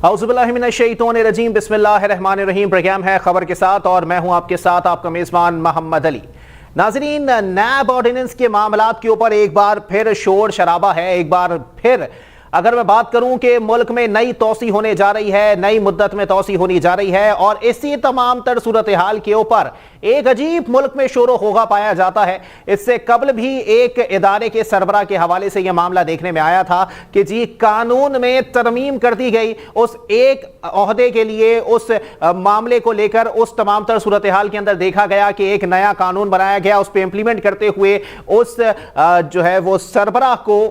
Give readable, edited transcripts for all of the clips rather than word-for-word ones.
औज़ुबिल्लाहिमिनश्शैतानिर्रजीम बिस्मिल्लाहिर्रहमानिर्रहीम। प्रोग्राम है खबर के साथ और मैं हूं आपके साथ आपका मेज़बान मोहम्मद अली। नाज़रीन, नैब ऑर्डिनेंस के मामलात के ऊपर एक बार फिर शोर शराबा है। एक बार फिर अगर मैं बात करूं कि मुल्क में नई तोसी होने जा रही है, नई मुद्दत में तोसी होनी जा रही है और इसी तमाम तर सूरत हाल के ऊपर एक अजीब मुल्क में शोर होगा पाया जाता है। इससे कबल भी एक इदारे के सरबरा के हवाले से यह मामला देखने में आया था कि जी कानून में तरमीम कर दी गई उस एक ओहदे के लिए, उस मामले को लेकर उस तमाम तर सूरत हाल के अंदर देखा गया कि एक नया कानून बनाया गया। उस पर इंप्लीमेंट करते हुए उस जो है वो सरबरा को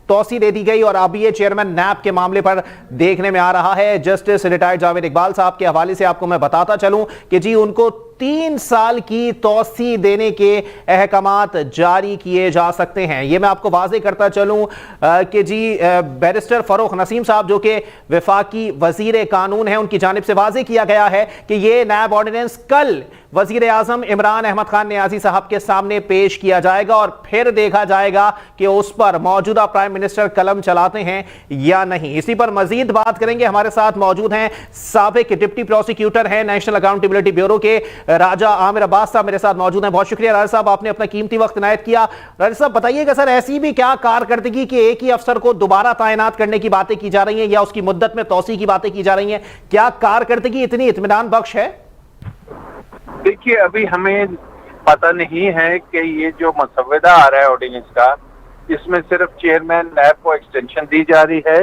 तोसी दे दी गई और अब ये चेयरमैन नैब के मामले पर देखने में आ रहा है। जस्टिस रिटायर्ड जावेद इकबाल साहब के हवाले से आपको मैं बताता चलूं कि जी उनको 3 साल की तोसी देने के अहकामात जारी किए जा सकते हैं। ये मैं आपको वाज़ेह करता चलूं कि जी बैरिस्टर फरूख नसीम साहब जो कि वफाकी वजीर कानून हैं, उनकी जानिब से वाज़ेह किया गया है कि ये नैब ऑर्डिनेंस कल वजीर आजम इमरान अहमद खान नियाजी साहब के सामने पेश किया जाएगा और फिर देखा जाएगा कि उस पर मौजूदा प्राइम मिनिस्टर कलम चलाते हैं या नहीं। इसी पर मजीद बात करेंगे। हमारे साथ मौजूद हैं साबिक डिप्टी प्रोसिक्यूटर हैं नेशनल अकाउंटेबिलिटी ब्यूरो के राजा आमिर अब्बास साहब मेरे साथ मौजूद हैं। बहुत शुक्रिया राजा साहब, आपने अपना कीमती वक्त इनायत किया। राजा साहब बताइएगा सर, ऐसी भी क्या कारकर्दगी कि एक ही अफसर को दोबारा तैनात करने की बातें की जा रही हैं या उसकी मुद्दत में तोसी की बातें की जा रही हैं, क्या कारकर्दगी इतनी इत्मीनान बख्श है? देखिए, अभी हमें पता नहीं है कि ये जो मसवदा आ रहा है ऑर्डिनेंस का, इसमें सिर्फ चेयरमैन नैब को एक्सटेंशन दी जा रही है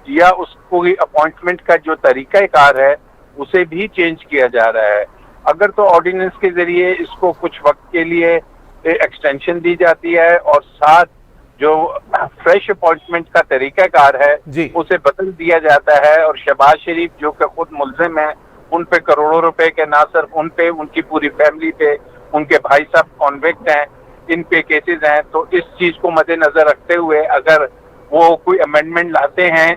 या उसको अपॉइंटमेंट का जो तरीकाकार है उसे भी चेंज किया जा रहा है। अगर तो ऑर्डिनेंस के जरिए इसको कुछ वक्त के लिए एक्सटेंशन दी जाती है और साथ जो फ्रेश अपॉइंटमेंट का तरीकाकार है उसे बदल दिया जाता है और शहबाज शरीफ जो कि खुद मुल्जिम है, उन पे करोड़ों रुपए के, ना सिर्फ उन पे, उनकी पूरी फैमिली पे, उनके भाई साहब कॉन्विक्ट हैं, इन पे केसेस हैं, तो इस चीज को मद्देनजर रखते हुए अगर वो कोई अमेंडमेंट लाते हैं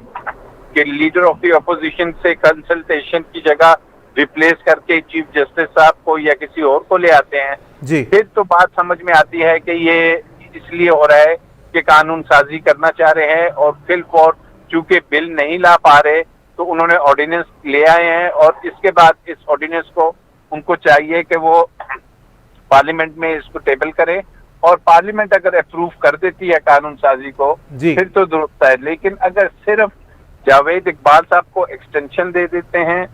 कि लीडर ऑफ द अपोजिशन से कंसल्टेशन की जगह रिप्लेस करके चीफ जस्टिस साहब को या किसी और को ले आते हैं, फिर तो बात समझ में आती है कि ये इसलिए हो रहा है कि कानून साजी करना चाह रहे हैं और फिलफौर चूंकि बिल नहीं ला पा रहे तो उन्होंने ऑर्डिनेंस ले आए हैं और इसके बाद इस ऑर्डिनेंस को उनको चाहिए कि वो पार्लियामेंट में इसको टेबल करें और पार्लियामेंट अगर अप्रूव कर देती है कानून साजी को फिर तो दुरुस्त है। लेकिन अगर सिर्फ जावेद इकबाल साहब को एक्सटेंशन दे देते हैं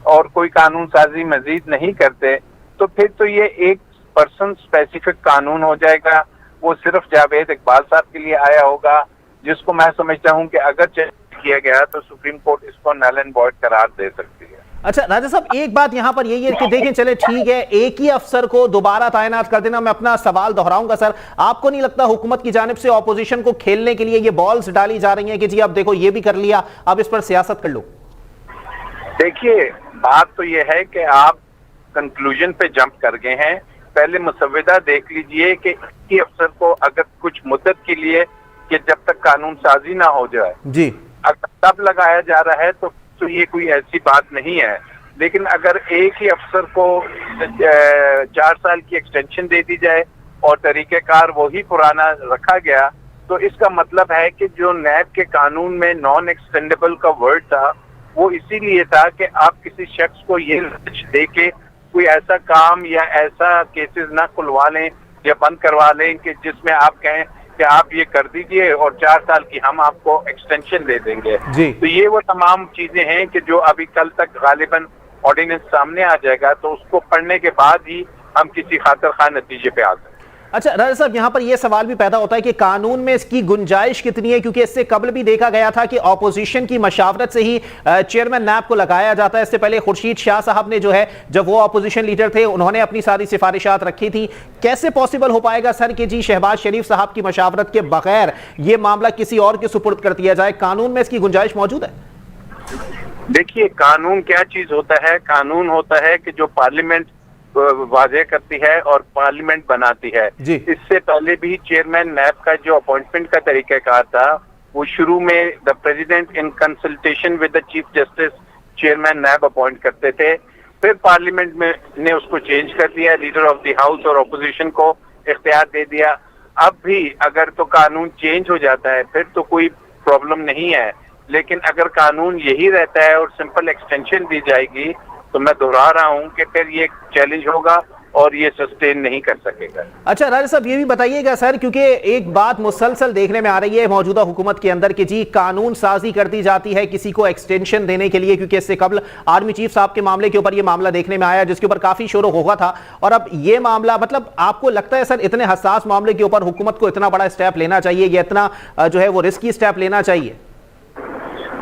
और कोई कानून साजी मजीद नहीं करते तो फिर तो ये एक पर्सन स्पेसिफिक कानून हो जाएगा, वो सिर्फ जावेद इकबाल साहब के लिए आया होगा, जिसको मैं समझता हूँ कि अगर किया गया तो सुप्रीम कोर्ट इसको नल एंड वॉइड करार दे सकती है। अच्छा राजा साहब, एक बात यहां पर यही है कि देखें, चले ठीक है एक ही अफसर को दोबारा तैनात कर देना, मैं अपना सवाल दोहराऊंगा सर, आपको नहीं लगता हुकूमत की जानिब से ऑपोजिशन को खेलने के लिए ये बॉल्स डाली जा रही हैं कि जी अब देखो ये भी कर लिया, अब इस पर सियासत कर लो? देखिए, बात तो ये है कि आप कंक्लूजन पे जंप कर गए हैं। पहले मुसव्वदा देख लीजिए कि एक अफसर को अगर कुछ मुद्दत के लिए कि जब तक कानून साजी ना हो जाए जी अगर तब लगाया जा रहा है तो ये कोई ऐसी बात नहीं है। लेकिन अगर एक ही अफसर को 4 साल की एक्सटेंशन दे दी जाए और तरीकेकार वही पुराना रखा गया तो इसका मतलब है कि जो नैब के कानून में नॉन एक्सटेंडेबल का वर्ड था वो इसीलिए था कि आप किसी शख्स को ये दे के कोई ऐसा काम या ऐसा केसेस ना खुलवा लें या बंद करवा लें कि जिसमें आप कहें कि आप ये कर दीजिए और 4 साल की हम आपको एक्सटेंशन दे देंगे। तो ये वो तमाम चीजें हैं कि जो अभी कल तक गालिबन ऑर्डिनेंस सामने आ जाएगा तो उसको पढ़ने के बाद ही हम किसी खातिर खा नतीजे पे आ सकते हैं। अच्छा राजा साहब, यहां पर यह सवाल भी पैदा होता है कि कानून में इसकी गुंजाइश कितनी है, क्योंकि इससे कबल भी देखा गया था कि ऑपोजिशन की मशावरत से ही चेयरमैन नैब को लगाया जाता है। इससे पहले खुर्शीद शाह साहब ने जो है, जब वो ऑपोजिशन लीडर थे, उन्होंने अपनी सारी सिफारिशात रखी थी। कैसे पॉसिबल हो पाएगा सर कि जी शहबाज शरीफ साहब की मशावरत के बगैर ये मामला किसी और के सुपुर्द कर दिया जाए? कानून में इसकी गुंजाइश मौजूद है? देखिए, कानून क्या चीज होता है? कानून होता है कि जो पार्लियामेंट वाजे करती है और पार्लियामेंट बनाती है। इससे पहले भी चेयरमैन नैब का जो अपॉइंटमेंट का तरीकाकार था वो शुरू में the president in consultation with the chief justice chairman NAB appoint करते थे, फिर पार्लियामेंट में ने उसको चेंज कर दिया, लीडर ऑफ द हाउस और अपोजिशन को इख्तियार दे दिया। अब भी अगर तो कानून चेंज हो जाता है फिर तो कोई प्रॉब्लम नहीं है, लेकिन अगर कानून यही रहता है और सिंपल एक्सटेंशन दी जाएगी तो मैं दोहरा रहा हूं कि फिर ये चैलेंज होगा और ये सस्टेन नहीं कर सकेगा। अच्छा राजा साहब, ये भी बताइएगा सर, क्योंकि एक बात मुसलसल देखने में आ रही है मौजूदा हुकूमत के अंदर कि जी कानून साजी कर दी जाती है किसी को एक्सटेंशन देने के लिए, क्योंकि इससे कबल आर्मी चीफ साहब के मामले के ऊपर ये मामला देखने में आया जिसके ऊपर काफी शोर होगा था, और अब ये मामला, मतलब आपको लगता है सर इतने हसास मामले के ऊपर हुकूमत को इतना बड़ा स्टेप लेना चाहिए, या इतना जो है वो रिस्की स्टेप लेना चाहिए?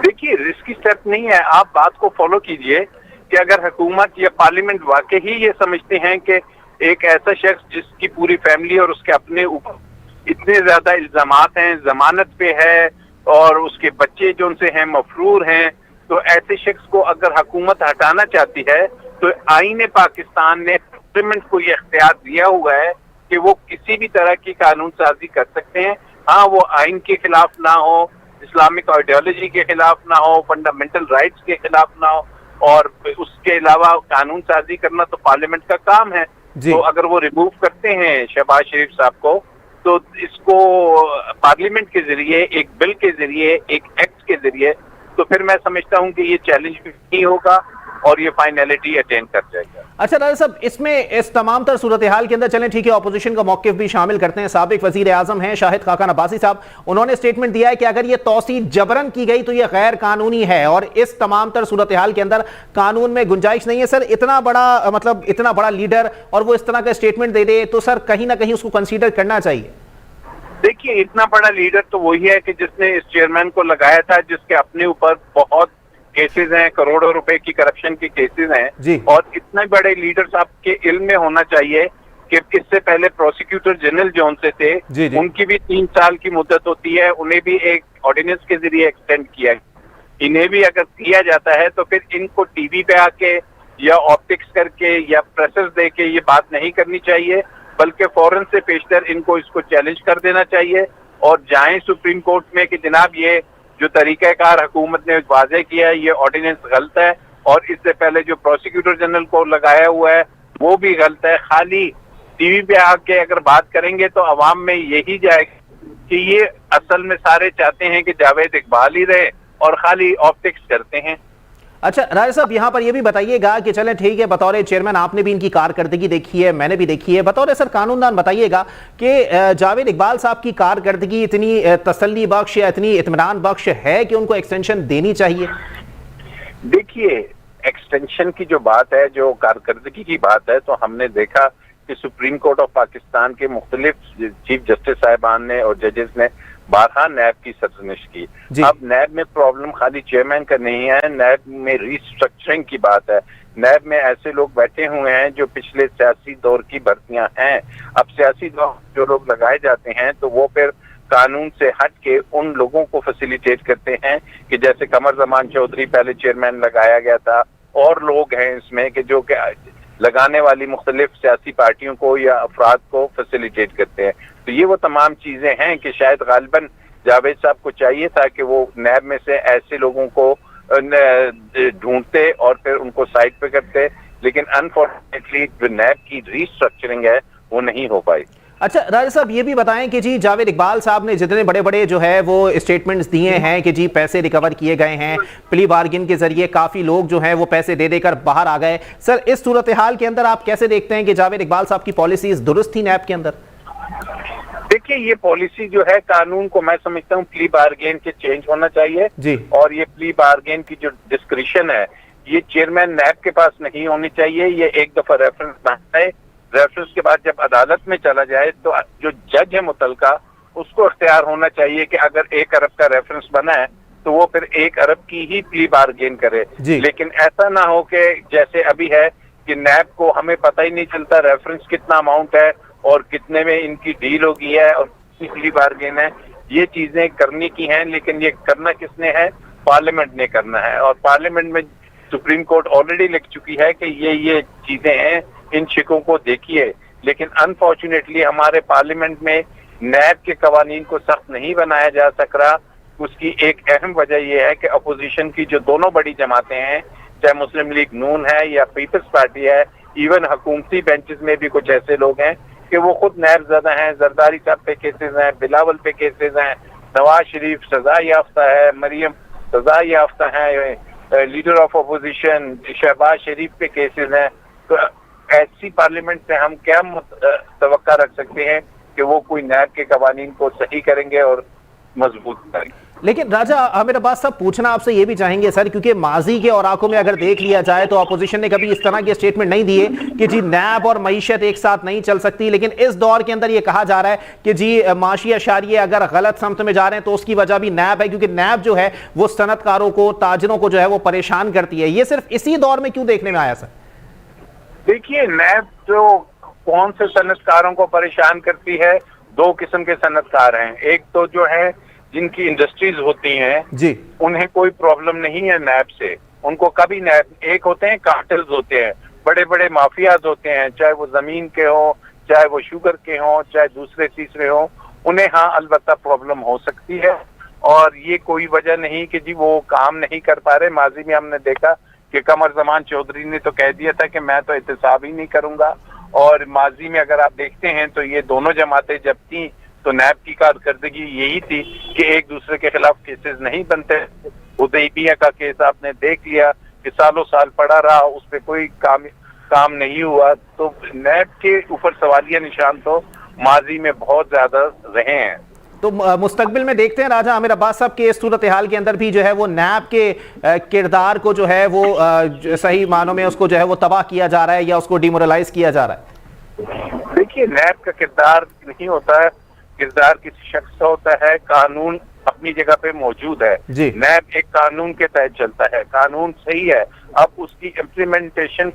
देखिए, रिस्की स्टेप नहीं है, आप बात को फॉलो कीजिए कि अगर हुकूमत या पार्लियामेंट वाकई ही ये समझते हैं कि एक ऐसा शख्स जिसकी पूरी फैमिली और उसके अपने ऊपर इतने ज्यादा इल्जामात हैं, जमानत पे है और उसके बच्चे जो उनसे हैं मफरूर हैं, तो ऐसे शख्स को अगर हुकूमत हटाना चाहती है तो आईन पाकिस्तान ने पार्लियामेंट को ये इख्तियार दिया हुआ है कि वो किसी भी तरह की कानून साजी कर सकते हैं। हाँ, वो आइन के खिलाफ ना हो, इस्लामिक आइडियोलॉजी के खिलाफ ना हो, फंडामेंटल राइट्स के खिलाफ ना हो, और उसके अलावा कानून साजी करना तो पार्लियामेंट का काम है। तो अगर वो रिमूव करते हैं शहबाज शरीफ साहब को, तो इसको पार्लियामेंट के जरिए, एक बिल के जरिए, एक एक्ट के जरिए, तो फिर मैं समझता हूं कि ये चैलेंज भी नहीं होगा और ये फाइनलिटी अटेन कर जाएगा। अच्छा राजा साहब, इसमें इस तमाम तर सूरत हाल के अंदर चलें, ठीक है, ऑपोजिशन का मौकिफ भी शामिल करते हैं। साबिक वजीर आजम हैं शाहिद खाकान अब्बासी साहब, उन्होंने स्टेटमेंट दिया है कि अगर ये तौसी जबरन की गई तो ये गैर कानूनी है और इस तमाम तर सूरत हाल के अंदर कानून में गुंजाइश नहीं है। सर इतना बड़ा, मतलब इतना बड़ा लीडर और वो इस तरह का स्टेटमेंट दे दे तो सर कहीं ना कहीं उसको कंसीडर करना चाहिए। देखिए, इतना बड़ा लीडर तो वही है कि जिसने इस चेयरमैन को लगाया था, जिसके अपने ऊपर बहुत केसेस हैं, करोड़ों रुपए की करप्शन के केसेस हैं, और इतने बड़े लीडर्स आपके इल्म में होना चाहिए कि इससे पहले प्रोसिक्यूटर जनरल जो उनसे थे, उनकी भी 3 साल की मुद्दत होती है, उन्हें भी एक ऑर्डिनेंस के जरिए एक्सटेंड किया, इन्हें भी अगर किया जाता है तो फिर इनको टीवी पे आके या ऑप्टिक्स करके या प्रेसेस दे के ये बात नहीं करनी चाहिए, बल्कि फौरन से पेशतर इनको इसको चैलेंज कर देना चाहिए और जाएं सुप्रीम कोर्ट में कि जनाब ये जो तरीकाकार हुकूमत ने वाज़ेह किया है ये ऑर्डिनेंस गलत है, और इससे पहले जो प्रोसिक्यूटर जनरल को लगाया हुआ है वो भी गलत है। खाली टीवी पे आके अगर बात करेंगे तो अवाम में यही जाएगा कि ये असल में सारे चाहते हैं कि जावेद इकबाल ही रहे और खाली ऑप्टिक्स करते हैं। अच्छा राजा साहब, यहाँ पर ये भी बताइएगा कि चलें ठीक है, बतौर चेयरमैन आपने भी इनकी कारकर्दगी देखी है, मैंने भी देखी है, बतौर सर कानूनदान बताइएगा कि जावेद इकबाल साहब की कारकर्दगी इतनी तसल्ली बख्श या इतनी इत्मीनान बख्श है कि उनको एक्सटेंशन देनी चाहिए? देखिए, एक्सटेंशन की जो बात है, जो कारकर्दगी की बात है, तो हमने देखा कि सुप्रीम कोर्ट ऑफ पाकिस्तान के मुख्तलिफ चीफ जस्टिस साहिबान ने और जजेस ने बारहा नैब की सरजनिश की। अब नैब में प्रॉब्लम खाली चेयरमैन का नहीं है, नैब में रिस्ट्रक्चरिंग की बात है। नैब में ऐसे लोग बैठे हुए हैं जो पिछले सियासी दौर की भर्तियां हैं। अब सियासी दौर जो लोग लगाए जाते हैं तो वो फिर कानून से हट के उन लोगों को फैसिलिटेट करते हैं कि जैसे कमर जमान चौधरी पहले चेयरमैन लगाया गया था, और लोग हैं इसमें कि जो कि लगाने वाली मुख्तलिफ सियासी पार्टियों को या अफराद को फैसिलिटेट करते हैं। तो ये वो तमाम चीजें हैं कि शायद गालिबन जावेद साहब को चाहिए था कि वो नैब में से ऐसे लोगों को ढूंढते और फिर उनको साइड पे करते, लेकिन अनफॉर्चुनेटली जो नैब की रीस्ट्रक्चरिंग है वो नहीं हो पाई। अच्छा राजा साहब, ये भी बताएं कि जी जावेद इकबाल साहब ने जितने बड़े बड़े जो है वो स्टेटमेंट्स दिए हैं कि जी पैसे रिकवर किए गए हैं, प्ली बार्गिन के जरिए काफी लोग जो हैं वो पैसे दे देकर बाहर आ गए, सर इस सूरत हाल के अंदर आप कैसे देखते हैं कि जावेद इकबाल साहब की पॉलिसीज दुरुस्त थी नैब के अंदर? देखिए, ये पॉलिसी जो है, कानून को मैं समझता हूँ प्ली बार्गेन के चेंज होना चाहिए जी, और ये प्ली बार्गेन की जो डिस्क्रिशन है ये चेयरमैन नैब के पास नहीं होनी चाहिए। ये एक दफा रेफरेंस बनता है, रेफरेंस के बाद जब अदालत में चला जाए तो जो जज है मुतलका उसको इख्तियार होना चाहिए कि अगर 1 अरब का रेफरेंस बना है तो वो फिर 1 अरब की ही प्ली बार्गेन करे। लेकिन ऐसा ना हो कि जैसे अभी है कि नैब को हमें पता ही नहीं चलता रेफरेंस कितना अमाउंट है और कितने में इनकी डील होगी है और कितनी प्ली बार्गेन है। ये चीजें करने की हैं, लेकिन ये करना किसने है? पार्लियामेंट ने करना है, और पार्लियामेंट में सुप्रीम कोर्ट ऑलरेडी लिख चुकी है कि ये चीजें हैं, इन शिकों को देखिए। लेकिन अनफॉर्चुनेटली हमारे पार्लियामेंट में नैब के कवानीन को सख्त नहीं बनाया जा सक रहा। उसकी एक अहम वजह यह है कि अपोजिशन की जो दोनों बड़ी जमातें हैं, चाहे मुस्लिम लीग नून है या पीपल्स पार्टी है, इवन हुकूमती बेंचेस में भी कुछ ऐसे लोग हैं कि वो खुद नैब ज़दा हैं। जरदारी साहब पे केसेस हैं, बिलावल पे केसेस हैं, नवाज शरीफ सजा याफ्ता है, मरियम सजा याफ्ता हैं, लीडर ऑफ अपोजिशन शहबाज शरीफ के केसेस हैं, तो ऐसी पार्लियामेंट से हम क्या तवक्का रख सकते हैं कि वो कोई नैब के कवानीन को सही करेंगे और मजबूत करेंगे। लेकिन राजा आमिर अब्बास साहब, पूछना आपसे ये भी चाहेंगे सर, क्योंकि माजी के औराकों में अगर देख लिया जाए तो अपोजिशन ने कभी इस तरह के स्टेटमेंट नहीं दिए कि जी नैब और मईशत एक साथ नहीं चल सकती, लेकिन इस दौर के अंदर ये कहा जा रहा है कि जी माशी अशारिये अगर गलत समत में जा रहे हैं तो उसकी वजह भी नैब है, क्योंकि नैब जो है वो सनतकारों को, ताजरों को जो है वो परेशान करती है। ये सिर्फ इसी दौर में क्यों देखने में आया सर? देखिए, नैब जो कौन से सनतकारों को परेशान करती है, दो किस्म के सनतकार हैं। एक तो जो है जिनकी इंडस्ट्रीज होती हैं जी, उन्हें कोई प्रॉब्लम नहीं है नैब से, उनको कभी नैब, एक होते हैं कार्टेल्स होते हैं, बड़े बड़े माफियाज होते हैं, चाहे वो जमीन के हो, चाहे वो शुगर के हो, चाहे दूसरे तीसरे हो, उन्हें हाँ अलबत्ता प्रॉब्लम हो सकती है। और ये कोई वजह नहीं कि जी वो काम नहीं कर पा रहे। माजी में हमने देखा कि कमर जमान चौधरी ने तो कह दिया था कि मैं तो एहतसाब ही नहीं करूंगा, और माजी में अगर आप देखते हैं तो ये दोनों जमातें जब थी तो नैब की कारकर्दगी यही थी कि एक दूसरे के खिलाफ केसेस नहीं बनते। हुदैबिया का केस आपने देख लिया कि सालों साल पड़ा रहा, उस पर कोई काम नहीं हुआ। तो नैब के ऊपर सवालिया निशान तो माजी में बहुत ज्यादा रहे हैं। तो मुस्तकबिल में देखते हैं राजा आमिर अब्बास साहब के सूरत हाल के अंदर भी जो है वो नैब के किरदार को जो है वो सही मानों में उसको जो है वो तबाह किया जा रहा है या उसको डिमोरलाइज किया जा रहा है? देखिए, नैब का किरदार नहीं होता है, किरदार किसी शख्स का होता है। कानून अपनी जगह पे मौजूद है, नैब एक कानून के तहत चलता है, कानून सही है। अब उसकी इम्प्लीमेंटेशन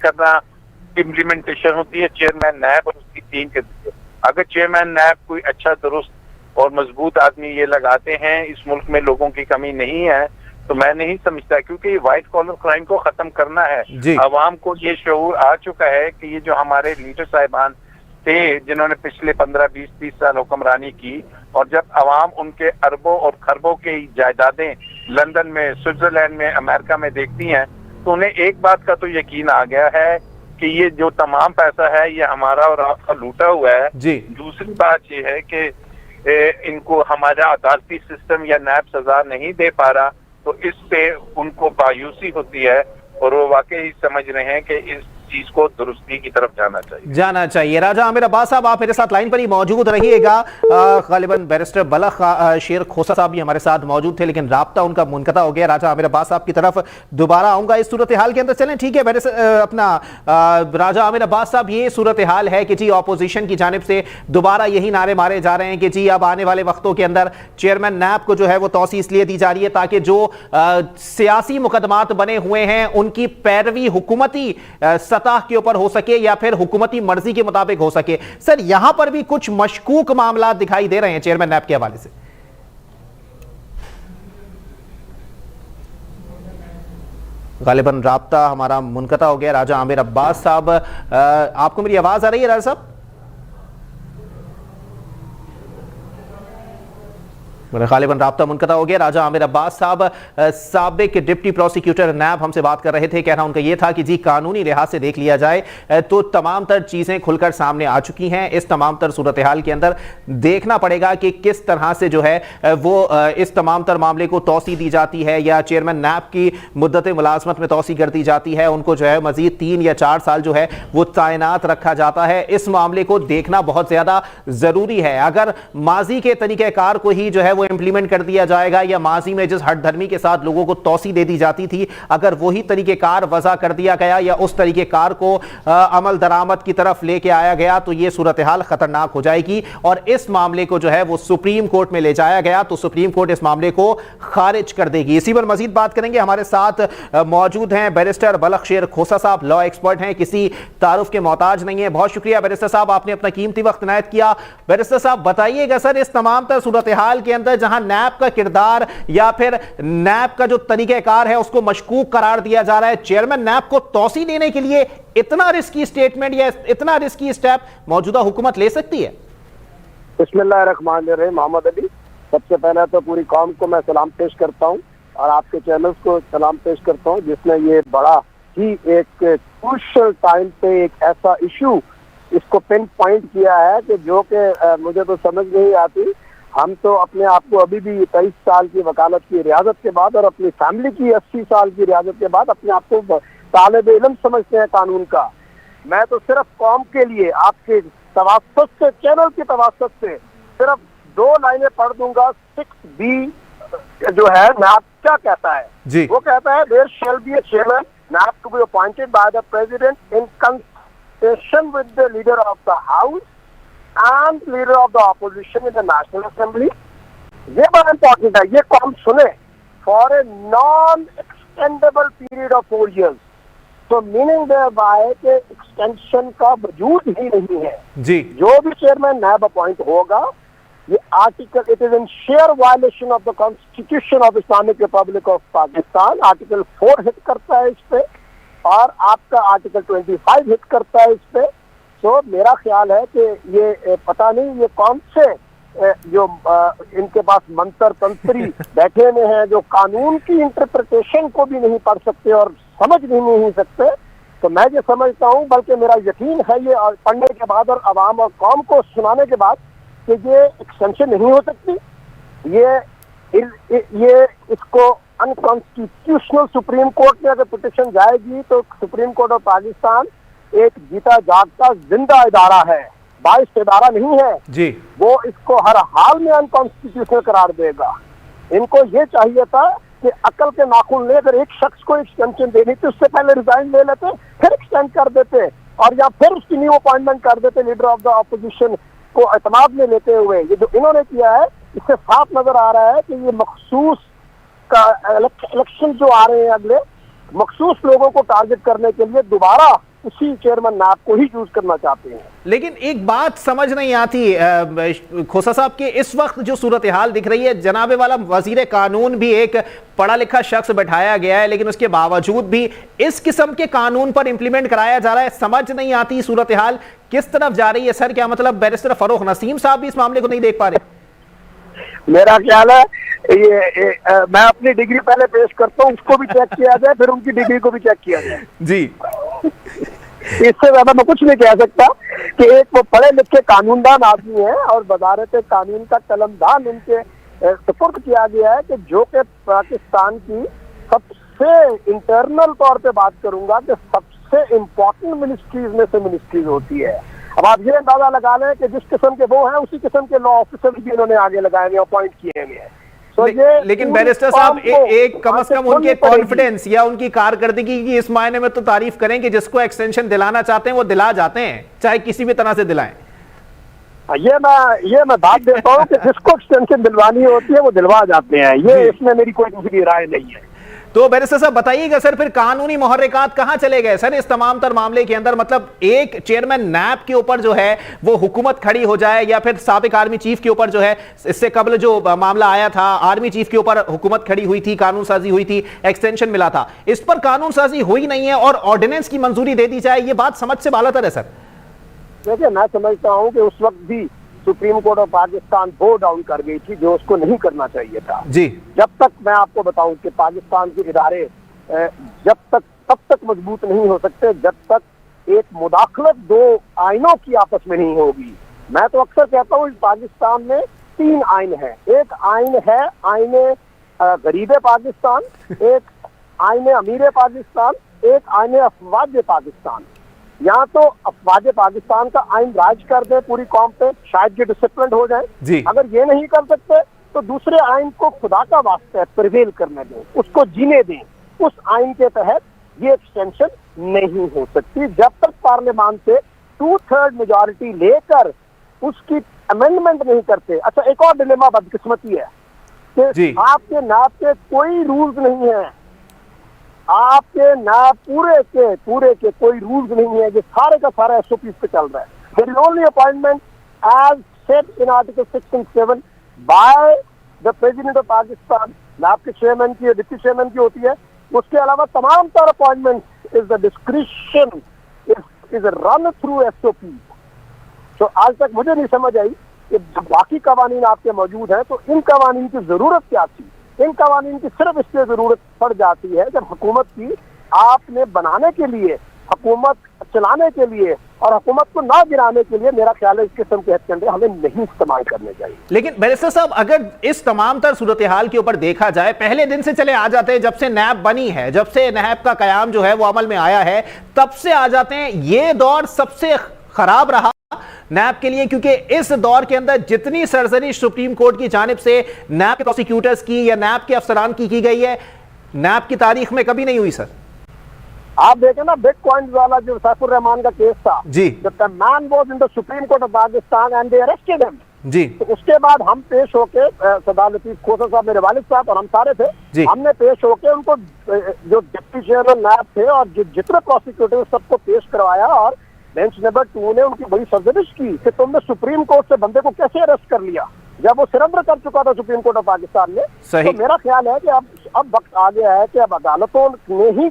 होती है चेयरमैन नैब और उसकी टीम के जरिए। अगर चेयरमैन नैब कोई अच्छा दुरुस्त और मजबूत आदमी ये लगाते हैं, इस मुल्क में लोगों की कमी नहीं है, तो मैं नहीं समझता, क्योंकि व्हाइट कॉलर क्राइम को खत्म करना है। अवाम को ये शऊर आ चुका है कि ये जो हमारे लीडर साहिबान थे जिन्होंने पिछले 15, 20, 30 साल हुक्मरानी की, और जब अवाम उनके अरबों और खरबों की जायदादें लंदन में, स्विट्जरलैंड में, अमेरिका में देखती हैं, तो उन्हें एक बात का तो यकीन आ गया है कि ये जो तमाम पैसा है ये हमारा और आपका लूटा हुआ है। दूसरी बात ये है कि इनको हमारा अदालती सिस्टम या नैब सजा नहीं दे पा रहा, तो इस पे उनको मायूसी होती है और वो वाकई समझ रहे हैं कि इस चीज को दुरुस्ती की तरफ जाना चाहिए। राजा आमिर अब्बास साहब, आप मेरे साथ लाइन पर ही मौजूद रहिएगा। गालिबन बैरिस्टर बलख शेर खोसा साहब भी हमारे साथ मौजूद थे, लेकिन राब्ता उनका मुनक़ता हो गया। राजा आमिर अब्बास साहब की तरफ दोबारा आऊंगा इस सूरत हाल के अंदर। चलें, ठीक है राजा आमिर अब्बास साहब, ये सूरत हाल है कि जी ऑपोजिशन की जानिब से दोबारा यही नारे मारे जा रहे हैं कि जी अब आने वाले वक्तों के अंदर चेयरमैन नैब को जो है वो तौसी इसलिए दी जा रही है ताकि जो सियासी मुकदमात बने हुए हैं उनकी पैरवी हुकूमती सतह के ऊपर हो सके या फिर हुकूमती मर्जी के मुताबिक हो सके। सर, यहां पर भी कुछ मशकूक मामला दिखाई दे रहे हैं चेयरमैन नैब के हवाले से। गालिबन राब्ता हमारा मुनक़ता हो गया। राजा आमिर अब्बास साहब, आपको मेरी आवाज आ रही है राजा साहब? गालिबन राब्ता मुनक़ता हो गया। राजा आमिर अब्बास साहब साबिक डिप्टी प्रोसिक्यूटर नैब हमसे बात कर रहे थे। कहना उनका यह था कि जी कानूनी लिहाज से देख लिया जाए तो तमाम तर चीज़ें खुलकर सामने आ चुकी हैं। इस तमाम तर सूरत हाल के अंदर देखना पड़ेगा कि किस तरह से जो है वो इस तमाम तर मामले को तौसी दी जाती है या चेयरमैन नैब की मुद्दत मुलाजमत में तौसी कर दी जाती है, उनको जो है मजीद 3 या 4 साल जो है वो तैनात रखा जाता है। इस मामले को देखना बहुत ज़्यादा ज़रूरी है। अगर माजी के तरीक़ेकार को ही जो है वो इंप्लीमेंट कर दिया जाएगा या माजी में जिस हठधर्मी के साथ लोगों को तौसी दे दी जाती थी, अगर वही तरीकेकार वज़ा कर दिया गया या उस तरीकेकार को अमल दरामद की तरफ लेके आया गया तो ये सूरत हाल खतरनाक हो जाएगी और इस मामले को जो है वो सुप्रीम कोर्ट में ले जाया गया तो सुप्रीम कोर्ट इस मामले को खारिज कर देगी। इसी पर मजीद बात करेंगे। हमारे साथ मौजूद हैं बैरिस्टर बलख शेर खोसा साहब, लॉ एक्सपर्ट हैं, किसी तारुफ के मोहताज नहीं है। बहुत शुक्रिया बैरिस्टर साहब, आपने अपना कीमती वक्त इनायत किया। बैरिस्टर साहब, बताइएगा सर, इस तमाम तर सूरत हाल के अंदर जहां नैब का किरदार या फिर नैब का जो तरीकेकार है उसको मशकूक करार दिया जा रहा है, चेयरमैन नैब को तौसी देने के लिए इतना रिस्की स्टेटमेंट या इतना रिस्की स्टेप मौजूदा हुकूमत ले सकती है? बिस्मिल्लाहिर्रहमानिर्रहीम। मोहम्मद अली, सबसे पहले तो पूरी कौम को मैं सलाम पेश करता हूँ और आपके चैनल्स को सलाम पेश करता हूँ जिसने ये बड़ा ही एक क्रूशियल टाइम पे एक ऐसा इशू इसको पिन पॉइंट किया है कि जो कि मुझे तो समझ नहीं आती हम तो अपने आप को अभी भी 23 साल की वकालत की रियासत के बाद और अपनी फैमिली की 80 साल की रियासत के बाद अपने आप को तालिब इल्म समझते हैं कानून का। मैं तो सिर्फ कौम के लिए आपके तवासुत से, चैनल की तवासुत से सिर्फ 2 लाइनें पढ़ दूंगा। 6B जो है नैब क्या कहता है जी। वो कहता है there shall be a chairman NAB to be appointed by the president in consultation with the leader of the house and leader of the opposition in the National Assembly. ये बड़ा इंपॉर्टेंट है, ये कौन सुने, for a non extendable period of 4 years। तो meaning there के extension का वजूद ही नहीं है जी। जो भी चेयरमैन नैब अपॉइंट होगा, ये article, it is in share violation of the constitution of Islamic Republic of Pakistan. Article 4 hit करता है इस पे और आपका आर्टिकल 25 हिट करता है इस पे। तो मेरा ख्याल है कि ये पता नहीं ये कौन से जो इनके पास मंत्र तंत्री बैठे हुए हैं जो कानून की इंटरप्रिटेशन को भी नहीं पढ़ सकते और समझ भी नहीं सकते। तो मैं ये समझता हूँ, बल्कि मेरा यकीन है ये पढ़ने के बाद और अवाम और कौम को सुनाने के बाद, कि ये एक्सटेंशन नहीं हो सकती। ये इसको अनकॉन्स्टिट्यूशनल, सुप्रीम कोर्ट में अगर पिटिशन जाएगी तो सुप्रीम कोर्ट ऑफ पाकिस्तान एक जीता जागता जिंदा इदारा है, बाइस इदारा नहीं है जी। वो इसको हर हाल में अनकॉन्स्टिट्यूशनल करार देगा। इनको ये चाहिए था कि अकल के नाखून ले, अगर एक शख्स को एक्सटेंशन देनी थी उससे पहले रिजाइन ले लेते, फिर एक्सटेंड कर देते और या फिर उसकी न्यू अपॉइंटमेंट कर देते लीडर ऑफ द ऑपोजिशन को एतमाद में लेते हुए। ये जो इन्होंने किया है इससे साफ नजर आ रहा है कि ये मखसूस का इलेक्शन जो आ रहे हैं अगले, मखसूस लोगों को टारगेट करने के लिए दोबारा उसी चेयरमैन नैब को ही यूज करना चाहते हैं। लेकिन एक बात समझ नहीं आती खोसा साहब के इस वक्त जो सूरत हाल दिख रही है, जनाबे वाला वजीर कानून भी एक पढ़ा लिखा शख्स बैठाया गया है, लेकिन उसके बावजूद भी इस किस्म के कानून पर इंप्लीमेंट कराया जा रहा है। समझ नहीं आती सूरत हाल किस तरफ जा रही है सर। क्या मतलब बैरिस्टर फरोख नसीम साहब भी इस मामले को नहीं देख पा रहे? मेरा ख्याल है मैं अपनी डिग्री पहले पेश करता हूँ, उसको भी चेक किया जाए, फिर उनकी डिग्री को भी चेक किया जाए जी। इससे ज्यादा मैं कुछ नहीं कह सकता कि एक वो पढ़े लिखे कानूनदान आदमी है और वजारत कानून का कलमदान उनके सुपुर्द किया गया है कि जो कि पाकिस्तान की सबसे इंटरनल तौर पे बात करूंगा कि सबसे इम्पोर्टेंट मिनिस्ट्रीज में से मिनिस्ट्रीज होती है। अब आप ये अंदाजा लगा लें कि जिस किस्म के वो हैं उसी किस्म के लॉ ऑफिसर भी इन्होंने आगे लगाए हुए, अपॉइंट किए हुए हैं। लेकिन बैरिस्टर साहब एक कम से कम उनके कॉन्फिडेंस या उनकी कारकर्दगी की इस मायने में तो तारीफ करें कि जिसको एक्सटेंशन दिलाना चाहते हैं वो दिला जाते हैं, चाहे किसी भी तरह से दिलाएं। ये मैं बात देता हूँ कि जिसको एक्सटेंशन दिलवानी होती है वो दिलवा जाते हैं। ये इसमें मेरी कोई दूसरी राय नहीं है। तो बैरिस्टर साहब बताइएगा सर, फिर कानूनी मुहर्रिकात कहां चले गए सर इस तमाम तर मामले के अंदर? मतलब एक चेयरमैन नैब के ऊपर जो है वो हुकूमत खड़ी हो जाए, या फिर साबिक आर्मी चीफ के ऊपर जो है, इससे कबल जो मामला आया था आर्मी चीफ के ऊपर हुकूमत खड़ी हुई थी, कानून साजी हुई थी, एक्सटेंशन मिला था, इस पर कानून साजी हुई नहीं है और ऑर्डिनेंस की मंजूरी दे दी जाए, ये बात समझ से बालातर है सर। देखिए, मैं समझता हूँ कि उस वक्त भी सुप्रीम कोर्ट ऑफ पाकिस्तान वो डाउन कर गई थी जो उसको नहीं करना चाहिए था जी। जब तक मैं आपको बताऊं कि पाकिस्तान के इदारे तब तक मजबूत नहीं हो सकते जब तक एक मुदाखलत दो आइनों की आपस में नहीं होगी। मैं तो अक्सर कहता हूँ पाकिस्तान में 3 आइन है। एक आइन है आइने गरीब पाकिस्तान, एक आइने अमीर पाकिस्तान, एक आइने अफवाज पाकिस्तान। यहाँ तो अफवाज पाकिस्तान का आइन राज कर दे पूरी कौम पे, शायद ये डिसिप्लिन हो जाए। अगर ये नहीं कर सकते तो दूसरे आइन को खुदा का वास्ता प्रिवेल करने दें, उसको जीने दें। उस आइन के तहत ये एक्सटेंशन नहीं हो सकती जब तक पार्लियामान से 2/3 मेजॉरिटी लेकर उसकी अमेंडमेंट नहीं करते। अच्छा, एक और डिलेमा बदकिस्मती है कि आपके नाब के कोई रूल्स नहीं है, आपके नाब पूरे के कोई रूल्स नहीं है, ये सारे का सारा एसओपी पे चल रहा है। There is only appointment as set in article 6 and 7 by the president of Pakistan. NAB के चेयरमैन की, डिप्टी चेयरमैन की होती है। उसके अलावा तमाम तर appointment is the description is run through SOP. तो आज तक मुझे नहीं समझ आई कि बाकी कवानीन आपके मौजूद हैं तो इन कवानीन की जरूरत क्या थी। इन कवानीन की सिर्फ इसलिए जरूरत पड़ जाती है जब हुकूमत की आपने बनाने के लिए हुकूमत चलाने के लिए और हुकूमत को ना गिराने के लिए मेरा ख्याल है इस किस्म के हथकंडे हमें नहीं इस्तेमाल करने चाहिए। लेकिन बैरिस्टर साहब, अगर इस तमाम तर सूरत हाल के ऊपर देखा जाए, पहले दिन से चले आ जाते हैं, जब से नैब बनी है, जब से नैब का कयाम जो है वो अमल में आया है, तब से आ जाते हैं, ये दौर सबसे खराब रहा नैब के लिए, क्योंकि इस दौर के अंदर जितनी सर्जरी सुप्रीम कोर्ट की जानिब से नैब के प्रोसिक्यूटर्स की या नैब के अफसरान की गई है, नैब की तारीख में कभी नहीं हुई सर। आप देखें ना, बिटकॉइन वाला जो सैफुर रहमान का केस था जी, the man was in the supreme court of Pakistan and they arrested him जी। तो उसके बाद हम पेश होके सरदार लतीफ खोसर साहब, मेरे वालिद साहब और हम सारे थे, हमने पेश होके उनको जो डिप्टी चेयरमैन नैब थे और जितने प्रोसिक्यूटर सबको पेश करवाया और बेंच नंबर 2 ने उनकी बड़ी सर्जरिश की कि तुमने सुप्रीम कोर्ट से बंदे को कैसे अरेस्ट कर लिया जब वो सरेंडर कर चुका था सुप्रीम कोर्ट ऑफ पाकिस्तान में। तो मेरा ख्याल है कि अब वक्त आ गया है कि अब अदालतों ने ही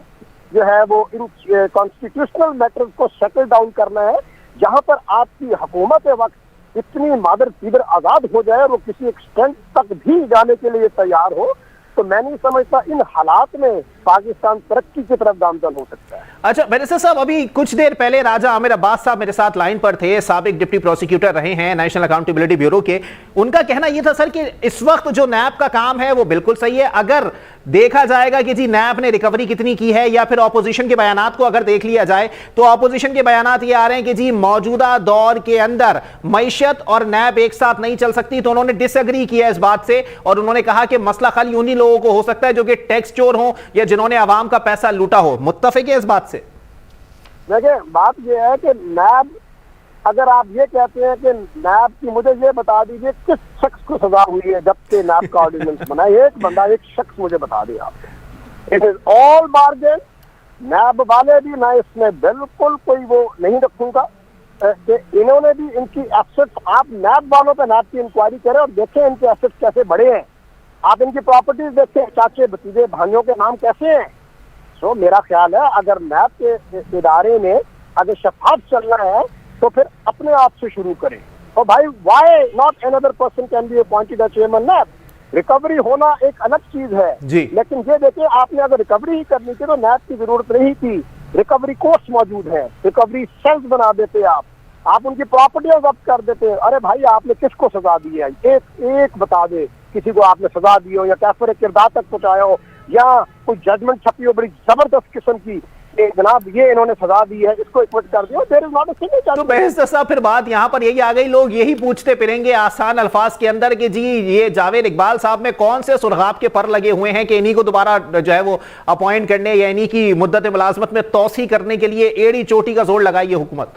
जो है वो इन कॉन्स्टिट्यूशनल मैटर्स को सेटल डाउन करना है, जहां पर आपकी हुकूमत वक्त इतनी मादर पीदर आजाद हो जाए और वो किसी एक्सटेंट तक भी जाने के लिए तैयार हो, तो मैं नहीं समझता इन हालात में पाकिस्तान तरक्की की तरफ गामजन हो सकता है। अच्छा बैरिस्टर साहब, अभी कुछ देर पहले राजा आमिर अब्बास साहब मेरे साथ लाइन पर थे, साबिक डिप्टी प्रोसिक्यूटर रहे हैं नेशनल अकाउंटेबिलिटी ब्यूरो के। उनका कहना यह था सर कि इस वक्त जो नैब का काम है वो बिल्कुल सही है। अगर देखा जाएगा कि जी नैब ने रिकवरी कितनी की है, या फिर ऑपोजिशन के बयानात को अगर देख लिया जाए, तो ऑपोजिशन के बयानात ये आ रहे हैं कि जी मौजूदा दौर के अंदर मईशत और नैब एक साथ नहीं चल सकती। तो उन्होंने डिसएग्री किया इस बात से और उन्होंने कहा कि मसला खाली उन्हीं लोगों को हो सकता है जो कि टैक्स चोर हो या जिन्होंने आवाम का पैसा लूटा हो। मुत्तफिक है इस बात से? देखिए, बात यह है कि नैब, अगर आप ये कहते हैं कि नैब की, मुझे ये बता दीजिए किस शख्स को सजा हुई है जब से नैब का ऑर्डिनेंस बना? एक बंदा, एक शख्स मुझे बता दिया आप। It is all bargain. NAB वाले भी, मैं इसमें बिल्कुल कोई वो नहीं रखूंगा कि इन्होंने भी इनकी एसेट्स, आप नैब वालों पे नैब की इंक्वायरी करें और देखें इनके एसेट्स कैसे बढ़े हैं, आप इनकी प्रॉपर्टीज देखें, चाचे भतीजे भाइयों के नाम कैसे हैं। तो मेरा ख्याल है अगर नैब के इदारे में अगर शफाफ चलना है तो फिर अपने आप से शुरू करें। और भाई, why not another person can be appointed as chairman NAB? Recovery होना एक अलग चीज है जी। लेकिन ये देखिए, आपने अगर रिकवरी ही करनी थी तो नैब की जरूरत नहीं थी। रिकवरी कोर्स मौजूद है, रिकवरी सेल्स बना देते आप उनकी प्रॉपर्टी जब्त कर देते। अरे भाई, आपने किसको सजा दी है? एक बता दे, किसी को आपने सजा दी हो या कैफर किरदार तक पहुंचाया हो या कोई जजमेंट छपी हो बड़ी जबरदस्त किस्म की, जनाब ये इन्होंने सजा दी है, इसको इक्विट कर दिया। There is not a single charge. तो बैरिस्टर साहब, फिर बात यहां पर यही आ गई, लोग यही पूछते फिरेंगे आसान अल्फाज के अंदर कि जी ये जावेद इकबाल साहब में कौन से सुरगाब के पर लगे हुए हैं कि इन्हीं को दोबारा जो है वो अपॉइंट करने या इन्हीं की मुद्दत मुलाजमत में तौसी करने के लिए एड़ी चोटी का जोर लगाई है हुकूमत।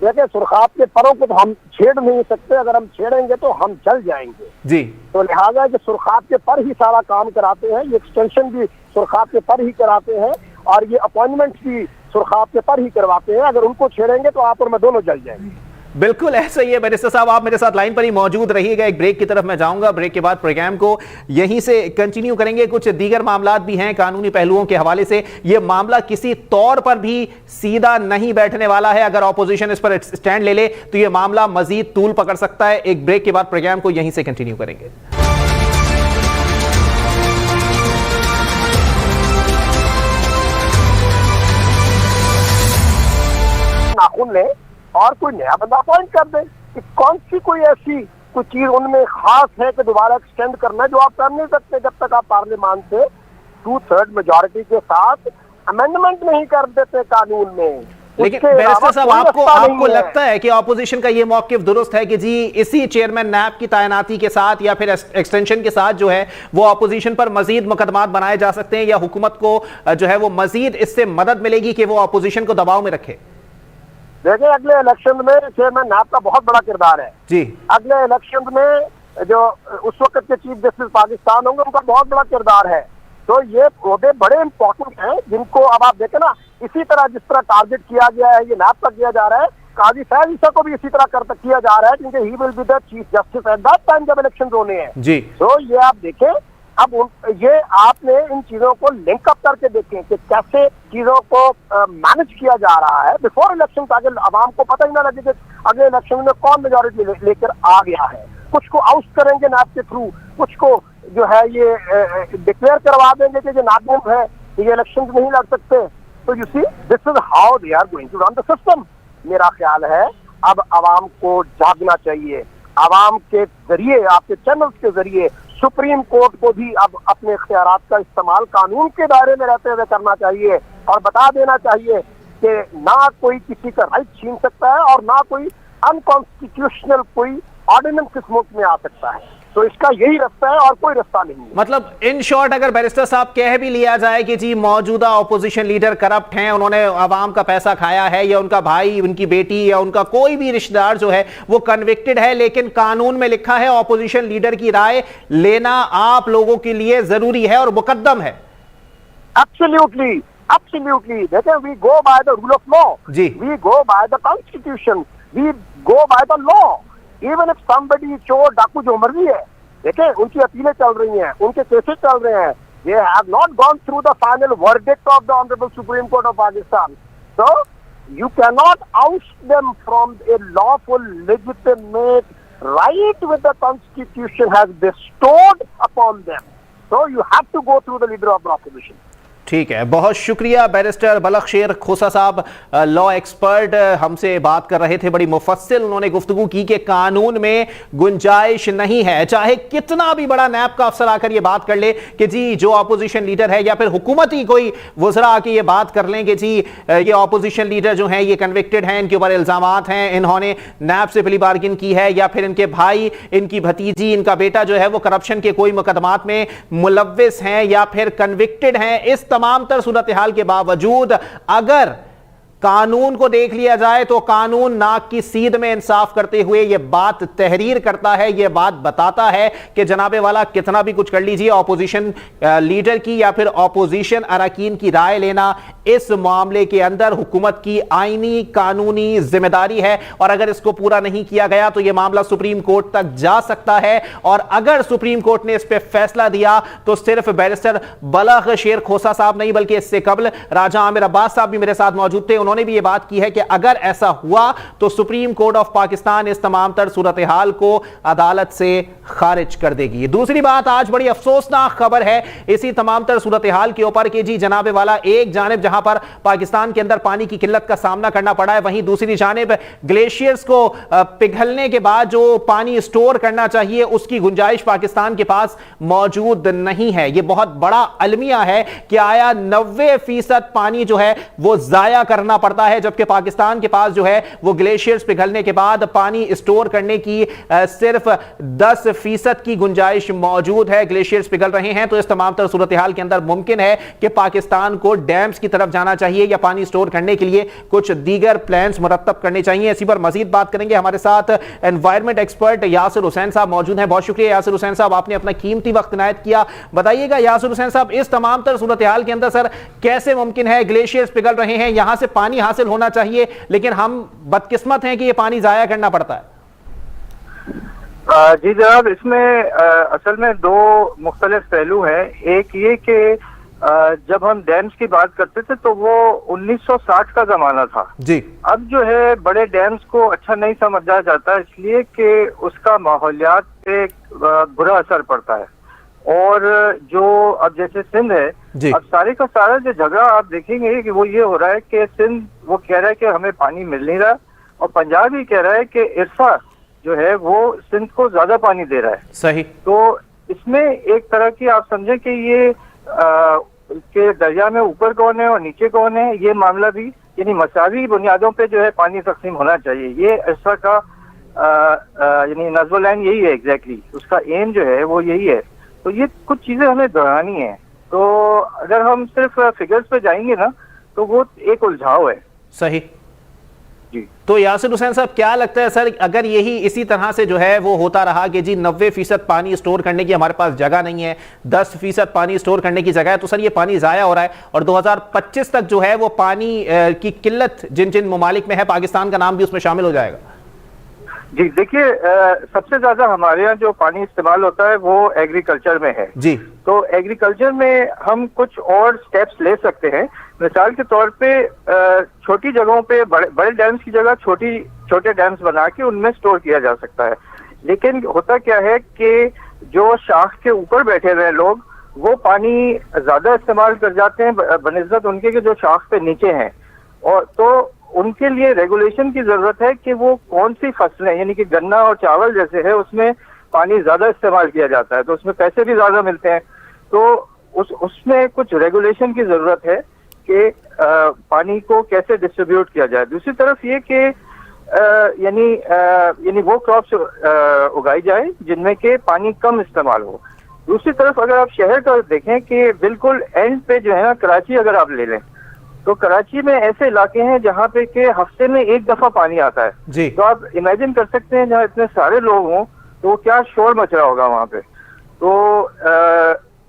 देखिए, सुरखाब के परों को तो हम छेड़ नहीं सकते, अगर हम छेड़ेंगे तो हम जल जाएंगे जी। तो लिहाजा कि सुरखाब के पर ही सारा काम कराते हैं, ये एक्सटेंशन भी सुरखाब के पर ही कराते हैं और ये अपॉइंटमेंट भी सुरखाब के पर ही करवाते हैं। अगर उनको छेड़ेंगे तो आप और मैं दोनों जल जाएंगे। बिल्कुल ऐसा ही है। बैरिस्टर साहब, आप मेरे साथ लाइन पर ही मौजूद रहिएगा, एक ब्रेक की तरफ मैं जाऊंगा। ब्रेक के बाद प्रोग्राम को यहीं से कंटिन्यू करेंगे। कुछ दीगर मामलात भी हैं कानूनी पहलुओं के हवाले से। यह मामला किसी तौर पर भी सीधा नहीं बैठने वाला है। अगर ऑपोजिशन इस पर स्टैंड ले ले तो यह मामला मजीद तूल पकड़ सकता है। एक ब्रेक के बाद प्रोग्राम को यहीं से कंटिन्यू करेंगे। नाखून ले और कोई नया बंदा अपॉइंट कर दे कि कौन सी कोई ऐसी कोई चीज उनमें खास है कि दोबारा एक्सटेंड करना है, जो आप कर नहीं सकते जब तक आप पार्लियामान से 2/3 मेजॉरिटी के साथ अमेंडमेंट नहीं कर देते कानून में। लेकिन बैरिस्टर साहब, आपको लगता है कि ऑपोजिशन का यह मौकिफ दुरुस्त है कि जी इसी चेयरमैन नैब की तैनाती के साथ या फिर एक्सटेंशन के साथ जो है वो ऑपोजिशन पर मजीद मुकदमात बनाए जा सकते हैं, या हुकूमत को जो है वो मजीद इससे मदद मिलेगी कि वो ऑपोजिशन को दबाव में रखे? देखिए, अगले इलेक्शन में चेयरमैन नैब का बहुत बड़ा किरदार है जी। अगले इलेक्शन में जो उस वक्त के चीफ जस्टिस पाकिस्तान होंगे उनका बहुत बड़ा किरदार है। तो ये ओहदे बड़े इंपॉर्टेंट हैं जिनको अब आप देखें ना, इसी तरह जिस तरह टारगेट किया गया है ये नैब का किया जा रहा है, काजी फैज ईसा को भी इसी तरह किया जा रहा है क्योंकि he will be the chief justice at that time जब इलेक्शन होने हैं जी। तो ये आप देखें, अब ये आपने इन चीजों को लिंकअप करके देखें कि कैसे चीजों को मैनेज किया जा रहा है बिफोर इलेक्शन, ताकि आवाम को पता ही ना लगे कि अगले इलेक्शन में कौन मेजोरिटी लेकर आ गया है। कुछ को आउट करेंगे नैब के थ्रू, कुछ को जो है ये डिक्लेयर करवा देंगे कि जो नागुम है ये इलेक्शन नहीं लड़ सकते। तो you see this is how they are going to run the system. मेरा ख्याल है अब आवाम को जागना चाहिए, आवाम के जरिए, आपके चैनल्स के जरिए सुप्रीम कोर्ट को भी अब अपने इख्तियारात का इस्तेमाल कानून के दायरे में रहते हुए करना चाहिए और बता देना चाहिए कि ना कोई किसी का राइट छीन सकता है और ना कोई अनकॉन्स्टिट्यूशनल कोई ऑर्डिनेंस इस मुल्क में आ सकता है। तो इसका यही रास्ता है और कोई रास्ता नहीं है। मतलब इन शॉर्ट अगर बैरिस्टर साहब कह भी लिया जाए कि जी मौजूदा ऑपोजिशन लीडर करप्ट हैं, उन्होंने आवाम का पैसा खाया है, या उनका भाई, उनकी बेटी या उनका कोई भी रिश्तेदार जो है वो कन्विक्टेड है, लेकिन कानून में लिखा है ऑपोजिशन लीडर की राय लेना आप लोगों के लिए जरूरी है और मुकद्दम है। Absolutely, absolutely. देखें, we go by the rule of law, जी, we go by the constitution, we go by the law. Even if somebody चोर डाकू जो मर्जी है, देखें उनकी अपीलें चल रही हैं, उनके केसेस चल रहे हैं, they have not gone through the final verdict of the Honorable Supreme Court of Pakistan. So you cannot oust them from a lawful, legitimate right which the Constitution has bestowed upon them. So you have to go through the leader of the opposition. ठीक है, बहुत शुक्रिया barrister बलखशेर खोसा साहब, law expert, हमसे बात कर रहे थे। बड़ी मुफस्सिल उन्होंने गुफ्तगू की कि कानून में गुंजाइश नहीं है, चाहे कितना भी बड़ा नैब का अफसर आकर ये बात कर ले कि जी जो अपोजिशन लीडर है, या फिर हुकूमत ही कोई वज़रा आके ये बात कर लें कि जी ये अपोजिशन लीडर जो हैं ये कन्विक्टेड हैं, इनके ऊपर इल्ज़ामात हैं, इन्होंने नैब से प्ली बार्गिन की है, या फिर इनके भाई, इनकी भतीजी, इनका बेटा जो है वो करप्शन के कोई मुकदमात में मुलव्विस हैं या फिर कन्विक्टेड हैं। इस तमाम तर सूरत हाल के बावजूद अगर कानून को देख लिया जाए तो कानून नाक की सीध में इंसाफ करते हुए यह बात तहरीर करता है, यह बात बताता है कि जनाबे वाला कितना भी कुछ कर लीजिए, ऑपोजिशन लीडर की या फिर ऑपोजिशन अरकान की राय लेना इस मामले के अंदर हुकूमत की आईनी कानूनी जिम्मेदारी है, और अगर इसको पूरा नहीं किया गया तो यह मामला सुप्रीम कोर्ट तक जा सकता है। और अगर सुप्रीम कोर्ट ने इस पर फैसला दिया तो सिर्फ बैरिस्टर बलखशेर खोसा साहब नहीं बल्कि इससे कबल राजा आमिर अब्बास साहब भी मेरे साथ मौजूद थे, उन्होंने भी यह बात की है कि अगर ऐसा हुआ तो सुप्रीम कोर्ट ऑफ पाकिस्तान इस तमाम तर सूरत हाल को अदालत से खारिज कर देगी। दूसरी बात, आज बड़ी अफसोसनाक खबर है इसी तमाम तर सूरत हाल के ऊपर कि जी जनाबे वाला एक जानिब जहां पर पाकिस्तान के अंदर पानी की किल्लत का सामना करना पड़ा है, वहीं दूसरी जानिब ग्लेशियर्स को पिघलने के बाद जो पानी स्टोर करना चाहिए उसकी गुंजाइश पाकिस्तान के पास मौजूद नहीं है। यह बहुत बड़ा अलमिया है कि आया 90% पानी जो है वो जाया करना पड़ता है, जबकि पाकिस्तान के पास जो है वो ग्लेशियर्स पिघलने के बाद पानी स्टोर करने की सिर्फ 10% की गुंजाइश मौजूद है। ग्लेशियर्स पिघल रहे हैं तो इस तमाम तरह सूरत हाल के अंदर मुमकिन है कि पाकिस्तान को डैम्स की तरफ जाना चाहिए या पानी स्टोर करने के लिए कुछ दीगर प्लान्स मुरत्तब करने चाहिए। इसी पर मजीद बात करेंगे, हमारे साथ एनवायरमेंट एक्सपर्ट यासिर हुसैन साहब मौजूद हैं। बहुत शुक्रिया यासिर हुसैन साहब, आपने अपना कीमती वक्त इनायत किया। बताइएगा यासिर हुसैन साहब, इस तमाम तरह सूरत हाल के अंदर सर कैसे मुमकिन है, ग्लेशियर्स पिघल रहे हैं, यहां से पानी हासिल होना चाहिए लेकिन हम बदकिस्मत हैं कि यह पानी जाया करना पड़ता है। जी जनाब, इसमें असल में दो मुख्तलिफ पहलू हैं। एक ये कि जब हम डैम्स की बात करते थे तो वो 1960 का जमाना था जी। अब जो है बड़े डैम्स को अच्छा नहीं समझा जाता इसलिए कि उसका माहौलियात पे बुरा असर पड़ता है। और जो अब जैसे सिंध है, अब सारे का सारा जो झगड़ा आप देखेंगे कि वो ये हो रहा है कि सिंध वो कह रहा है कि हमें पानी मिल नहीं रहा, और पंजाब ही कह रहा है कि इरसा जो है वो सिंध को ज्यादा पानी दे रहा है। सही। तो इसमें एक तरह की आप समझे कि ये के दरिया में ऊपर कौन है और नीचे कौन है, ये मामला भी यानी मसावी बुनियादों पे जो है पानी तकसीम होना चाहिए। ये इरसा का यानी नज़्म लाइन यही है, एग्जैक्टली उसका एम जो है वो यही है। तो ये कुछ चीजें हमें दोहरानी है। तो अगर हम सिर्फ फिगर्स पे जाएंगे ना तो वो एक उलझाव है। सही जी। तो यासिर हुसैन साहब, क्या लगता है सर, अगर यही इसी तरह से जो है वो होता रहा कि जी 90% पानी स्टोर करने की हमारे पास जगह नहीं है, 10% पानी स्टोर करने की जगह है, तो सर ये पानी जाया हो रहा है और 2025 तक जो है वो पानी की किल्लत जिन जिन ममालिक में है, पाकिस्तान का नाम भी उसमें शामिल हो जाएगा। जी देखिए, सबसे ज्यादा हमारे यहाँ जो पानी इस्तेमाल होता है वो एग्रीकल्चर में है जी। तो एग्रीकल्चर में हम कुछ और स्टेप्स ले सकते हैं। मिसाल के तौर पे छोटी जगहों पे बड़े डैम्स की जगह छोटे डैम्स बना के उनमें स्टोर किया जा सकता है। लेकिन होता क्या है कि जो शाख के ऊपर बैठे हुए लोग वो पानी ज्यादा इस्तेमाल कर जाते हैं बनिस्बत उनके के जो शाख पे नीचे हैं, और तो उनके लिए रेगुलेशन की जरूरत है कि वो कौन सी फसलें, यानी कि गन्ना और चावल जैसे है उसमें पानी ज्यादा इस्तेमाल किया जाता है तो उसमें पैसे भी ज्यादा मिलते हैं, तो उसमें कुछ रेगुलेशन की जरूरत है कि पानी को कैसे डिस्ट्रीब्यूट किया जाए। दूसरी तरफ ये कि यानी वो क्रॉप्स उगाई जाए जिनमें के पानी कम इस्तेमाल हो। दूसरी तरफ अगर आप शहर का देखें कि बिल्कुल एंड पे जो है ना, कराची अगर आप ले लें तो कराची में ऐसे इलाके हैं जहाँ पे के हफ्ते में एक दफा पानी आता है जी। तो आप इमेजिन कर सकते हैं जहाँ इतने सारे लोग हों तो क्या शोर मच रहा होगा वहाँ पे। तो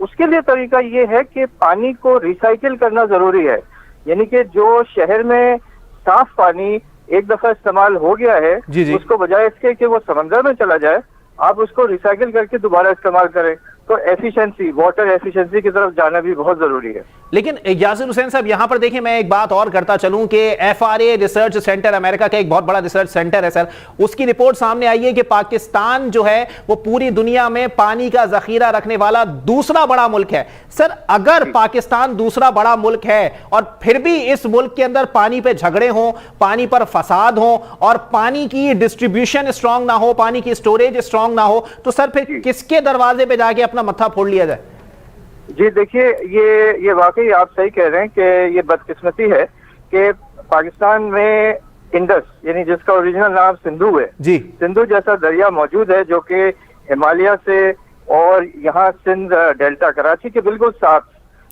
उसके लिए तरीका ये है कि पानी को रिसाइकिल करना जरूरी है, यानी कि जो शहर में साफ पानी एक दफा इस्तेमाल हो गया है जी। उसको बजाय इसके कि वो समंदर में चला जाए, आप उसको रिसाइकिल करके दोबारा इस्तेमाल करें। तो एफिशिएंसी, वाटर एफिशिएंसी की तरफ जाना भी बहुत जरूरी है। लेकिन यासिर हुसैन साहब, यहां पर देखें, मैं एक बात और करता चलूं कि FRA रिसर्च सेंटर, अमेरिका का एक बहुत बड़ा रिसर्च सेंटर है सर, उसकी रिपोर्ट सामने आई है कि पाकिस्तान जो है वो पूरी दुनिया में पानी का जखीरा रखने वाला दूसरा बड़ा मुल्क है। सर, अगर पाकिस्तान दूसरा बड़ा मुल्क है और फिर भी इस मुल्क के अंदर पानी पे झगड़े हों, पानी पर फसाद हो और पानी की डिस्ट्रीब्यूशन स्ट्रांग ना हो, पानी की स्टोरेज स्ट्रांग ना हो, तो सर फिर किसके दरवाजे पे जाके अपना मत्था फोड़ लिया जाए? जी देखिए, ये वाकई आप सही कह रहे हैं कि ये बदकिस्मती है कि पाकिस्तान में इंडस, यानी जिसका ओरिजिनल नाम सिंधु है जी, सिंधु जैसा दरिया मौजूद है जो कि हिमालय से और यहाँ सिंध डेल्टा कराची के बिल्कुल साथ,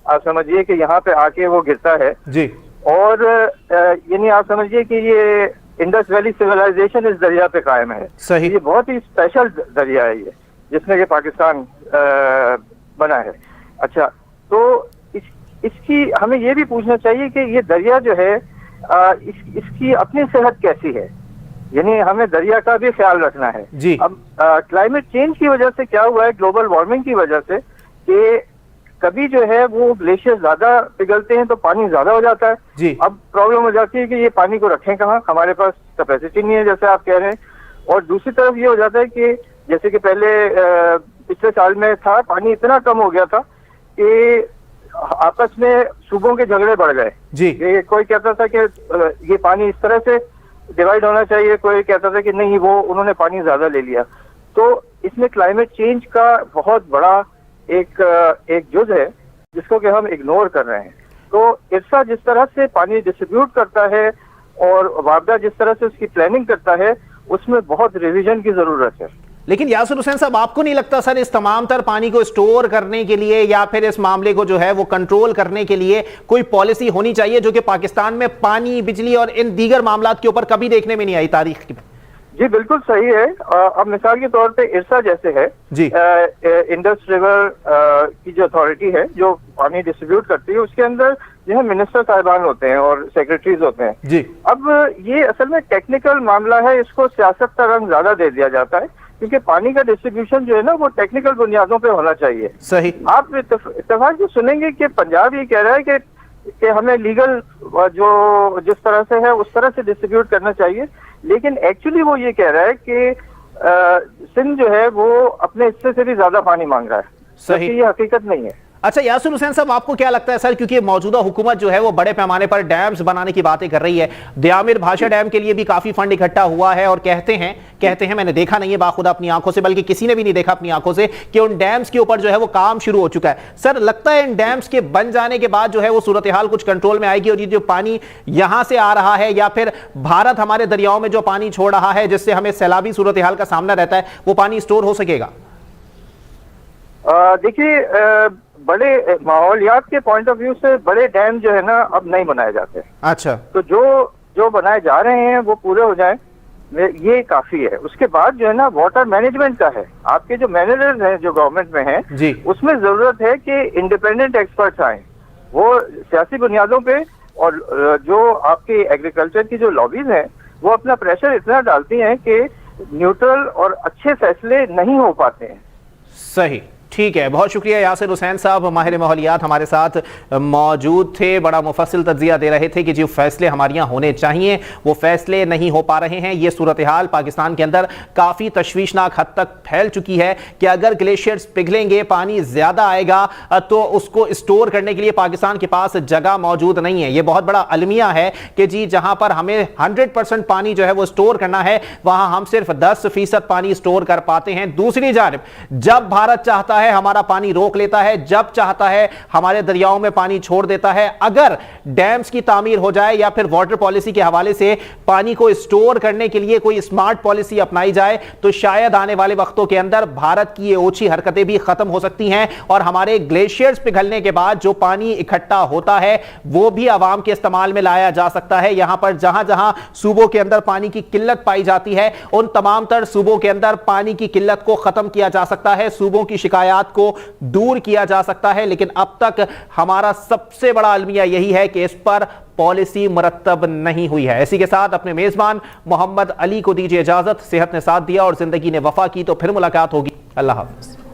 आप समझिए कि यहाँ पे आके वो गिरता है जी। और यानी आप समझिए कि ये इंडस वैली सिविलाइजेशन इस दरिया पे कायम है। सही। ये बहुत ही स्पेशल दरिया है ये, जिसमें कि पाकिस्तान बना है। अच्छा, तो इसकी हमें ये भी पूछना चाहिए कि ये दरिया जो है इसकी अपनी सेहत कैसी है, यानी हमें दरिया का भी ख्याल रखना है जी। अब क्लाइमेट चेंज की वजह से क्या हुआ है, ग्लोबल वार्मिंग की वजह से, कि कभी जो है वो ग्लेशियर ज्यादा पिघलते हैं तो पानी ज्यादा हो जाता है जी। अब प्रॉब्लम हो जाती है कि ये पानी को रखें कहाँ, हमारे पास कैपेसिटी नहीं है जैसे आप कह रहे हैं। और दूसरी तरफ ये हो जाता है कि जैसे कि पहले पिछले साल में था, पानी इतना कम हो गया था कि आपस में सूबों के झगड़े बढ़ गए जी। कोई कहता था कि ये पानी इस तरह से डिवाइड होना चाहिए, कोई कहता था कि नहीं वो उन्होंने पानी ज्यादा ले लिया। तो इसमें क्लाइमेट चेंज का बहुत बड़ा एक जुज है जिसको कि हम इग्नोर कर रहे हैं। तो इर्सा जिस तरह से पानी डिस्ट्रीब्यूट करता है और वापदा जिस तरह से उसकी प्लानिंग करता है, उसमें बहुत रिवीजन की जरूरत है। लेकिन यासिर हुसैन साहब, आपको नहीं लगता सर इस तमाम तर पानी को स्टोर करने के लिए या फिर इस मामले को जो है वो कंट्रोल करने के लिए कोई पॉलिसी होनी चाहिए जो कि पाकिस्तान में पानी, बिजली और इन दीगर मामलात के ऊपर कभी देखने में नहीं आई तारीख की? जी बिल्कुल सही है। अब मिसाल के तौर पे इर्सा जैसे है जी, इंडस रिवर की जो अथॉरिटी है जो पानी डिस्ट्रीब्यूट करती है, उसके अंदर जो है मिनिस्टर साहिबान होते हैं और सेक्रेटरीज होते हैं जी। अब ये असल में टेक्निकल मामला है, इसको सियासत का रंग ज्यादा दे दिया जाता है क्योंकि पानी का डिस्ट्रीब्यूशन जो है ना वो टेक्निकल बुनियादों पे होना चाहिए। सही। आप इत्तेफाक से सुनेंगे कि पंजाब ये कह रहा है कि हमें लीगल जो जिस तरह से है उस तरह से डिस्ट्रीब्यूट करना चाहिए, लेकिन एक्चुअली वो ये कह रहा है कि सिंध जो है वो अपने हिस्से से भी ज्यादा पानी मांग रहा है। सही। ये हकीकत नहीं है। अच्छा यासिर हुसैन साहब, आपको क्या लगता है सर, क्योंकि मौजूदा हुकूमत जो है वो बड़े पैमाने पर डैम्स बनाने की बातें कर रही है, दयामिर भाषा डैम के लिए भी काफी फंड इकट्ठा हुआ है और कहते हैं मैंने देखा नहीं है बाखुदा अपनी आंखों से, बल्कि किसी ने भी नहीं देखा अपनी आंखों से, कि उन डैम्स के ऊपर जो है वो काम शुरू हो चुका है। सर, लगता है इन डैम्स के बन जाने के बाद जो है वो सूरत हाल कुछ कंट्रोल में आएगी और ये जो पानी यहां से आ रहा है या फिर भारत हमारे दरियाओं में जो पानी छोड़ रहा है जिससे हमें सैलाबी सूरत हाल का सामना रहता है, वो पानी स्टोर हो सकेगा? देखिए, बड़े माहौलियात के पॉइंट ऑफ व्यू से बड़े डैम जो है ना अब नहीं बनाए जाते। अच्छा। तो जो बनाए जा रहे हैं वो पूरे हो जाएं, ये काफी है। उसके बाद जो है ना वाटर मैनेजमेंट का है, आपके जो मैनेजर्स हैं जो गवर्नमेंट में हैं जी, उसमें जरूरत है कि इंडिपेंडेंट एक्सपर्ट्स आए, वो सियासी बुनियादों पे, और जो आपकी एग्रीकल्चर की जो लॉबीज हैं वो अपना प्रेशर इतना डालती हैं कि न्यूट्रल और अच्छे फैसले नहीं हो पाते हैं। सही, ठीक है, बहुत शुक्रिया यासिर हुसैन साहब, माहिर माहौलियात हमारे साथ मौजूद थे। बड़ा मुफस्सिल तज्जिया दे रहे थे कि जो फैसले हमारे यहाँ होने चाहिए वो फैसले नहीं हो पा रहे हैं। ये सूरत हाल पाकिस्तान के अंदर काफ़ी तशवीशनाक हद तक फैल चुकी है कि अगर ग्लेशियर्स पिघलेंगे, पानी ज़्यादा आएगा तो उसको स्टोर करने के लिए पाकिस्तान के पास जगह मौजूद नहीं है। ये बहुत बड़ा अलमिया है कि जी जहाँ पर हमें 100% पानी जो है वो स्टोर करना है, वहाँ हम सिर्फ 10% पानी स्टोर कर पाते हैं। दूसरी जानिब जब भारत चाहता है हमारा पानी रोक लेता है, जब चाहता है हमारे दरियाओं में पानी छोड़ देता है। अगर डैम्स की तामीर हो जाए या फिर वाटर पॉलिसी के हवाले से पानी को स्टोर करने के लिए कोई स्मार्ट पॉलिसी अपनाई जाए तो शायद आने वाले वक्तों के अंदर भारत की ये ओछी हरकतें भी खत्म हो सकती हैं और हमारे ग्लेशियर्स पिघलने के बाद जो पानी इकट्ठा होता है वो भी आवाम के इस्तेमाल में लाया जा सकता है। यहां पर जहां जहां सूबों के अंदर पानी की किल्लत पाई जाती है उन तमाम तर सूबों के अंदर पानी की किल्लत को खत्म किया जा सकता है, सूबों की शिकायत को दूर किया जा सकता है। लेकिन अब तक हमारा सबसे बड़ा अलमिया यही है कि इस पर पॉलिसी मुरत्तब नहीं हुई है। इसी के साथ अपने मेजबान मोहम्मद अली को दीजिए इजाजत। सेहत ने साथ दिया और जिंदगी ने वफा की, तो फिर मुलाकात होगी। अल्लाह हाफिज।